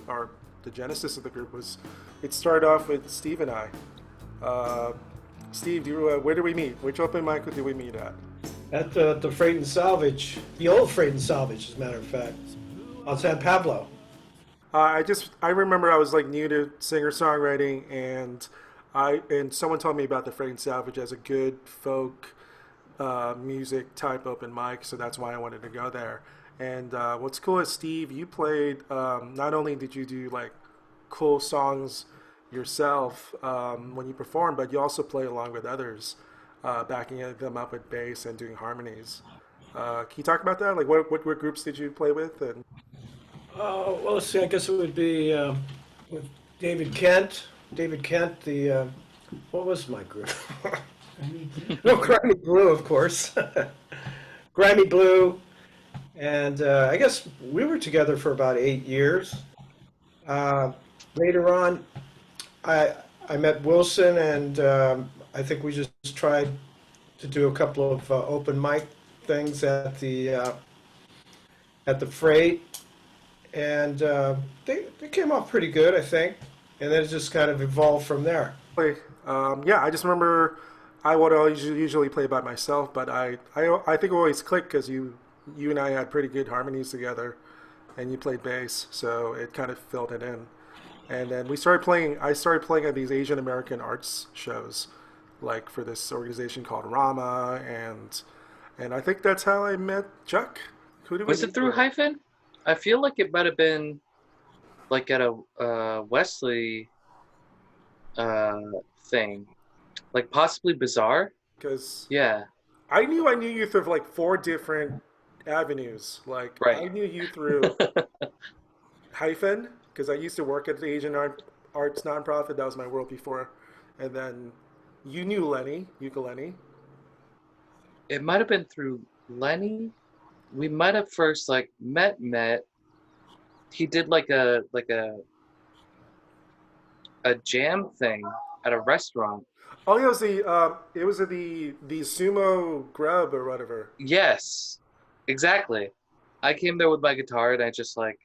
or the genesis of the group was, it started off with Steve and I. Uh, Steve, where did we meet? Which open mic did we meet at? At the Freight and Salvage, the old Freight and Salvage, as a matter of fact, on San Pablo. I remember I was like new to singer-songwriting, and someone told me about the Freight and Salvage as a good folk music type open mic, so that's why I wanted to go there. And what's cool is, Steve, you played. Not only did you do like cool songs yourself when you perform, but you also play along with others, backing them up with bass and doing harmonies. Can you talk about that? Like, what groups did you play with? And Well, let's see. I guess it would be with David Kent. David Kent, the what was my group? No, Grimy Blue, of course. Grimy Blue, and I guess we were together for about 8 years. Later on, I met Wilson, and I think we just tried to do a couple of open mic things at the Freight, and they came off pretty good, I think, and then it just kind of evolved from there. yeah, I just remember I would always usually play by myself, but I think it always clicked because you and I had pretty good harmonies together, and you played bass, so it kind of filled it in. And then we started playing. I started playing at these Asian American arts shows, like for this organization called Rama, and I think that's how I met Chuck. Who did we Was it meet through through? Hyphen? I feel like it might have been like at a Wesley uh, thing, like possibly Bizarre. Because Yeah, I knew you through like four different avenues. Like I right. knew you through Hyphen because I used to work at the Arts nonprofit. That was my world before, and then you knew Lenny Ukulele. It might have been through Lenny. We might have first like met. He did like a jam thing at a restaurant. Oh, yeah, it was the sumo grub or whatever. Yes, exactly. I came there with my guitar and I just like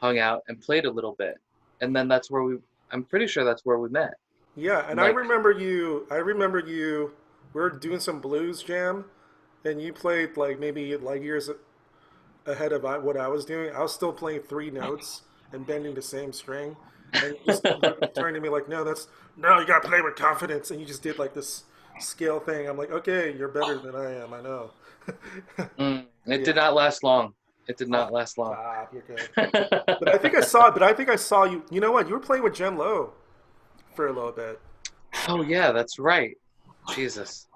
hung out and played a little bit. And then that's where I'm pretty sure that's where we met. Yeah, and I Like, remember you. I remember you. We were doing some blues jam, and you played like maybe light years ahead of what I was doing. I was still playing three notes and bending the same string, and you turned to me like, "No, no. You gotta play with confidence." And you just did like this scale thing. I'm like, "Okay, you're better than I am. I know." it did Yeah. not last long. It did Oh, not last long. stop. You're good. But I think I saw. But I think I saw you. You know what? You were playing with Jen Lowe for a little bit. Oh yeah, that's right. Jesus,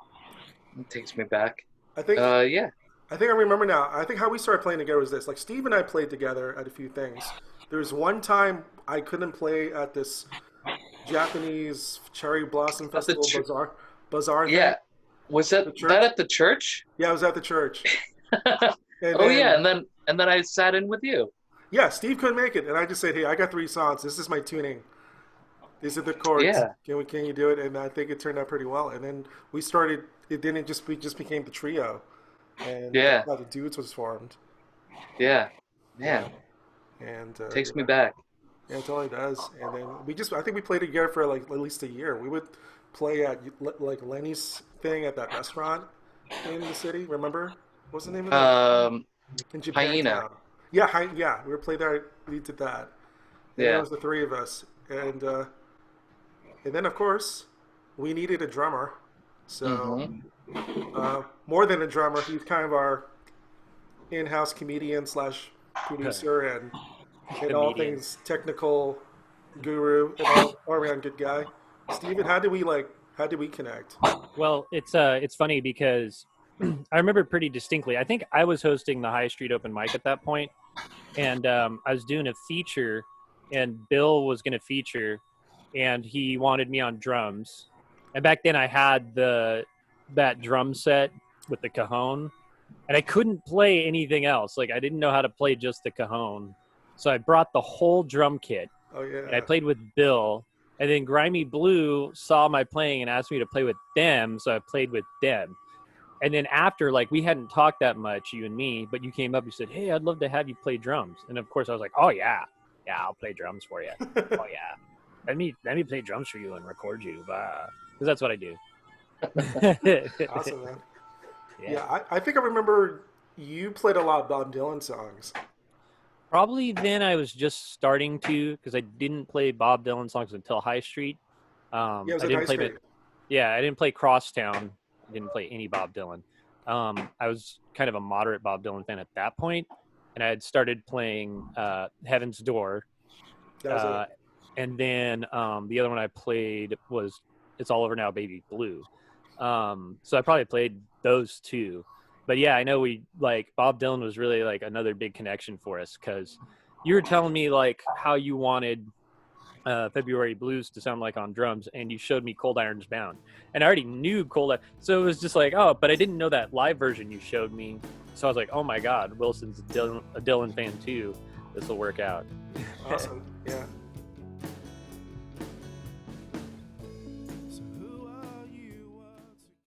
it takes me back. I think Yeah. I think I remember now. I think how we started playing together was this. Like Steve and I played together at a few things. There was one time I couldn't play at this Japanese cherry blossom At the festival bazaar thing. yeah. Was that The that church. at the church? Yeah, I was at the church, and Oh yeah, then and then I sat in with you. yeah, Steve couldn't make it, and I just said, "Hey, I got three songs. This is my tuning. These are the chords. Yeah. Can you do it?" And I think it turned out pretty well. And then we started. It didn't just we just became the trio, and that's Yeah. how the dudes was formed. Yeah. Yeah, Man, and takes me yeah. back. Yeah, it totally does. And then I think we played together for like at least a year. We would play at like Lenny's thing at that restaurant in the city. Remember? What's the name of that? Um, In Hyena. Japantown. Yeah, yeah. We were played there. We did that, and then it Yeah. was the three of us. And then of course we needed a drummer. So Mm-hmm. more than a drummer, he's kind of our in-house comedian slash producer and all Comedian. things technical guru and all around good guy. Steven, how did we connect? Well, it's funny because I remember pretty distinctly. I think I was hosting the High Street Open Mic at that point, and I was doing a feature, and Bill was going to feature, and he wanted me on drums. And back then, I had that drum set with the cajon, and I couldn't play anything else. Like I didn't know how to play just the cajon, so I brought the whole drum kit, Oh and I yeah. played with Bill. And then Grimy Blue saw my playing and asked me to play with them, so I played with them. And then after, like, we hadn't talked that much, you and me, but you came up, you said, "Hey, I'd love to have you play drums." And of course, I was like, "Oh yeah." Yeah, I'll play drums for you. Oh yeah, let me play drums for you and record you, because that's what I do. Awesome, man. Yeah. Yeah, I think I remember you played a lot of Bob Dylan songs. Probably then I was just starting to, because I didn't play Bob Dylan songs until High Street. Yeah, it was I in didn't high play school. I didn't play Crosstown. I didn't play any Bob Dylan. I was kind of a moderate Bob Dylan fan at that point, and I had started playing Heaven's Door, That was it. and then the other one I played was It's All Over Now, Baby Blue. So I probably played those two. But yeah, I know Bob Dylan was really like another big connection for us, because you were telling me like how you wanted February Blues to sound like on drums, and you showed me Cold Irons Bound, and I already knew so it was just like, oh, but I didn't know that live version you showed me, so I was like, oh my God, Wilson's a Dylan fan too. This will work out. Awesome. Yeah.